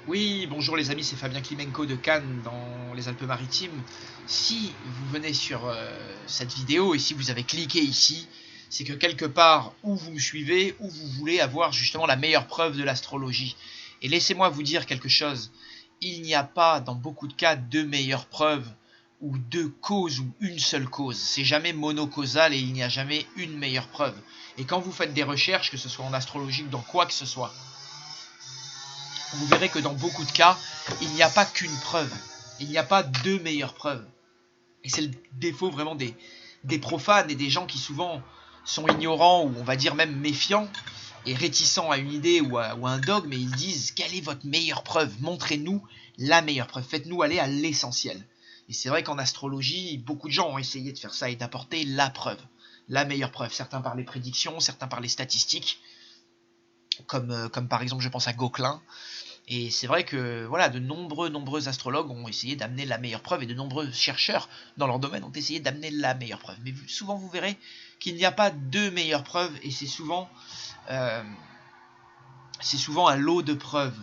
Oui, bonjour les amis, c'est Fabien Klimenko de Cannes dans les Alpes-Maritimes. Si vous venez sur cette vidéo et si vous avez cliqué ici, c'est que quelque part, où vous me suivez, où vous voulez avoir justement la meilleure preuve de l'astrologie. Et laissez-moi vous dire quelque chose, il n'y a pas dans beaucoup de cas deux meilleures preuves ou deux causes ou une seule cause. C'est jamais monocausal et il n'y a jamais une meilleure preuve. Et quand vous faites des recherches, que ce soit en astrologie ou dans quoi que ce soit, vous verrez que dans beaucoup de cas, il n'y a pas qu'une preuve. Il n'y a pas deux meilleures preuves. Et c'est le défaut vraiment des profanes et des gens qui souvent sont ignorants ou on va dire même méfiants et réticents à une idée ou à un dogme, et ils disent quelle est votre meilleure preuve? Montrez-nous la meilleure preuve, faites-nous aller à l'essentiel. Et c'est vrai qu'en astrologie, beaucoup de gens ont essayé de faire ça et d'apporter la preuve, la meilleure preuve. Certains par les prédictions, certains par les statistiques, comme par exemple je pense à Gauquelin. Et c'est vrai que voilà, de nombreux astrologues ont essayé d'amener la meilleure preuve et de nombreux chercheurs dans leur domaine ont essayé d'amener la meilleure preuve. Mais souvent vous verrez qu'il n'y a pas deux meilleures preuves et euh, c'est souvent un lot de preuves,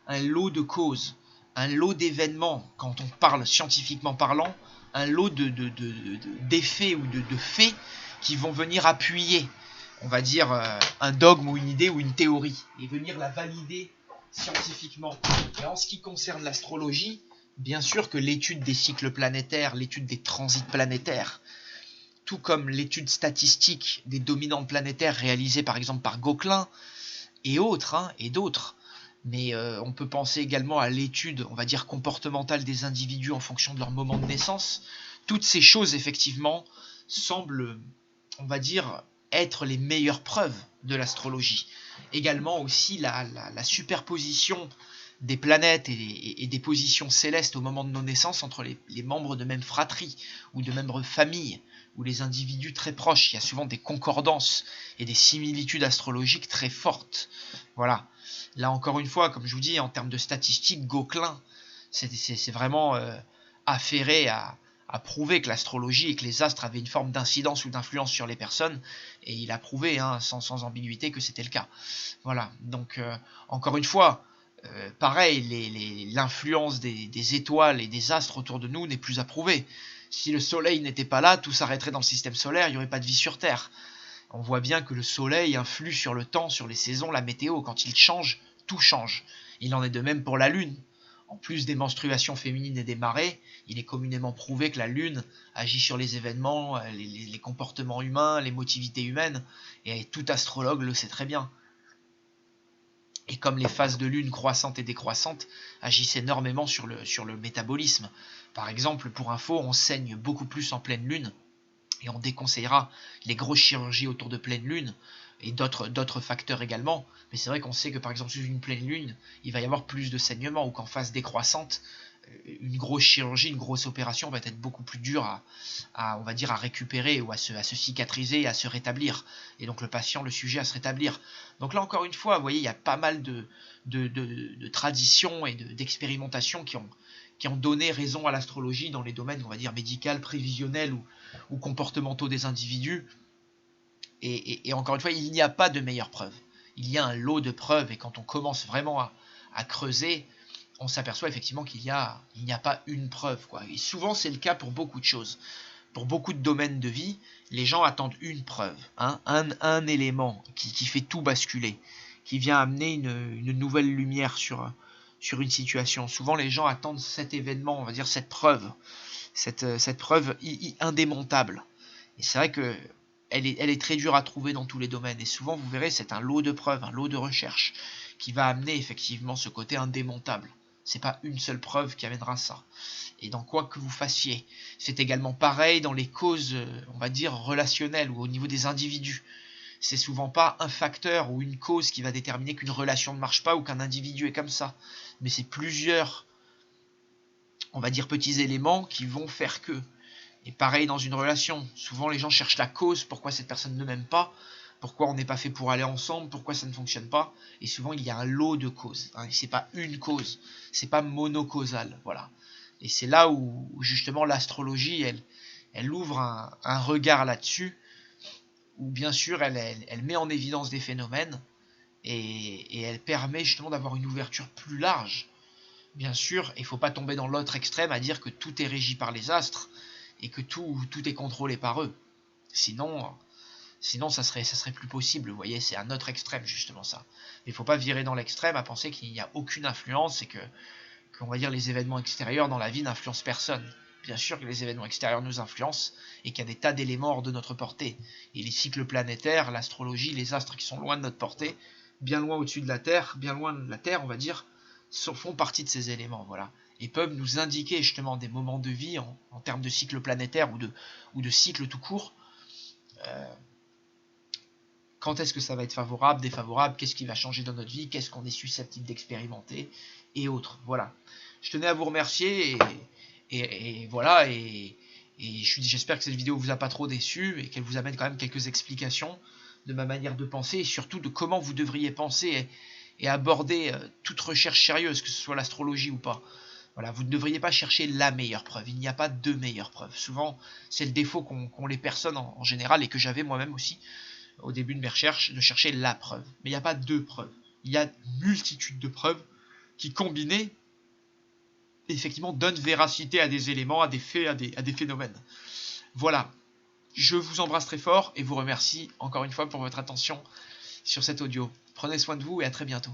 un lot de causes, un lot d'événements, quand on parle scientifiquement parlant, un lot d'effets ou de faits qui vont venir appuyer, on va dire, un dogme ou une idée ou une théorie, et venir la valider scientifiquement. Et en ce qui concerne l'astrologie, bien sûr que l'étude des cycles planétaires, l'étude des transits planétaires, tout comme l'étude statistique des dominantes planétaires réalisée par exemple par Gauquelin, et autres, et d'autres. Mais on peut penser également à l'étude, on va dire, comportementale des individus en fonction de leur moment de naissance. Toutes ces choses, effectivement, semblent, on va dire, être les meilleures preuves de l'astrologie. Également aussi la superposition des planètes et des positions célestes au moment de nos naissances entre les membres de même fratrie ou de même famille ou les individus très proches. Il y a souvent des concordances et des similitudes astrologiques très fortes. Voilà. Là encore une fois, comme je vous dis, en termes de statistiques, Gauquelin, c'est vraiment affairé à prouver que l'astrologie et que les astres avaient une forme d'incidence ou d'influence sur les personnes, et il a prouvé sans ambiguïté que c'était le cas. Voilà, donc encore une fois, pareil, l'influence des étoiles et des astres autour de nous n'est plus à prouver. Si le soleil n'était pas là, tout s'arrêterait dans le système solaire, il n'y aurait pas de vie sur Terre. On voit bien que le soleil influe sur le temps, sur les saisons, la météo. Quand il change, tout change. Il en est de même pour la Lune. En plus des menstruations féminines et des marées, il est communément prouvé que la Lune agit sur les événements, les comportements humains, les motivités humaines, et tout astrologue le sait très bien. Et comme les phases de lune croissantes et décroissantes agissent énormément sur le métabolisme. Par exemple, pour info, on saigne beaucoup plus en pleine lune, et on déconseillera les grosses chirurgies autour de pleine lune, et d'autres facteurs également. Mais c'est vrai qu'on sait que par exemple sous une pleine lune, il va y avoir plus de saignement, ou qu'en phase décroissante, une grosse chirurgie, une grosse opération va être beaucoup plus dure on va dire, à récupérer ou à se cicatriser, à se rétablir. Et donc le patient, le sujet à se rétablir. Donc là encore une fois, vous voyez, il y a pas mal de traditions et d'expérimentations qui ont donné raison à l'astrologie dans les domaines, on va dire, médical, prévisionnel ou comportementaux des individus. Et encore une fois, il n'y a pas de meilleure preuve. Il y a un lot de preuves, et quand on commence vraiment à creuser, on s'aperçoit effectivement qu'il n'y a pas une preuve, quoi. Et souvent, c'est le cas pour beaucoup de choses. Pour beaucoup de domaines de vie, les gens attendent une preuve, un élément qui fait tout basculer, qui vient amener une nouvelle lumière sur une situation. Souvent, les gens attendent cet événement, on va dire cette preuve, cette preuve indémontable. Et c'est vrai que elle est très dure à trouver dans tous les domaines. Et souvent, vous verrez, c'est un lot de preuves, un lot de recherches qui va amener effectivement ce côté indémontable. C'est pas une seule preuve qui amènera ça. Et dans quoi que vous fassiez. C'est également pareil dans les causes, on va dire, relationnelles ou au niveau des individus. C'est souvent pas un facteur ou une cause qui va déterminer qu'une relation ne marche pas ou qu'un individu est comme ça. Mais c'est plusieurs, on va dire, petits éléments qui vont faire que. Et pareil dans une relation. Souvent les gens cherchent la cause, pourquoi cette personne ne m'aime pas, pourquoi on n'est pas fait pour aller ensemble, pourquoi ça ne fonctionne pas. Et souvent il y a un lot de causes. C'est pas une cause, c'est pas monocausal. Voilà. Et c'est là où justement l'astrologie, elle ouvre un regard là-dessus, où bien sûr elle met en évidence des phénomènes, et elle permet justement d'avoir une ouverture plus large Bien sûr, il ne faut pas tomber dans l'autre extrême à dire que tout est régi par les astres et que tout est contrôlé par eux. Sinon ça serait plus possible, vous voyez, c'est un autre extrême justement ça. Il ne faut pas virer dans l'extrême à penser qu'il n'y a aucune influence et qu'on va dire les événements extérieurs dans la vie n'influencent personne. Bien sûr que les événements extérieurs nous influencent et qu'il y a des tas d'éléments hors de notre portée. Et les cycles planétaires, l'astrologie, les astres qui sont loin de notre portée, bien loin au-dessus de la Terre, bien loin de la Terre, on va dire, font partie de ces éléments, voilà. Et peuvent nous indiquer justement des moments de vie en termes de cycle planétaire ou de cycle tout court. Quand est-ce que ça va être favorable, défavorable, qu'est-ce qui va changer dans notre vie, qu'est-ce qu'on est susceptible d'expérimenter, et autres. Voilà. Je tenais à vous remercier, et voilà, et j'espère que cette vidéo vous a pas trop déçu, et qu'elle vous amène quand même quelques explications de ma manière de penser, et surtout de comment vous devriez penser et aborder toute recherche sérieuse, que ce soit l'astrologie ou pas. Voilà, vous ne devriez pas chercher la meilleure preuve, il n'y a pas de meilleure preuve. Souvent, c'est le défaut qu'ont les personnes en général, et que j'avais moi-même aussi, au début de mes recherches, de chercher la preuve. Mais il n'y a pas de preuve. Il y a une multitude de preuves qui, combinées, effectivement, donnent véracité à des éléments, à des faits, à des phénomènes. Voilà. Je vous embrasse très fort et vous remercie encore une fois pour votre attention sur cet audio. Prenez soin de vous et à très bientôt.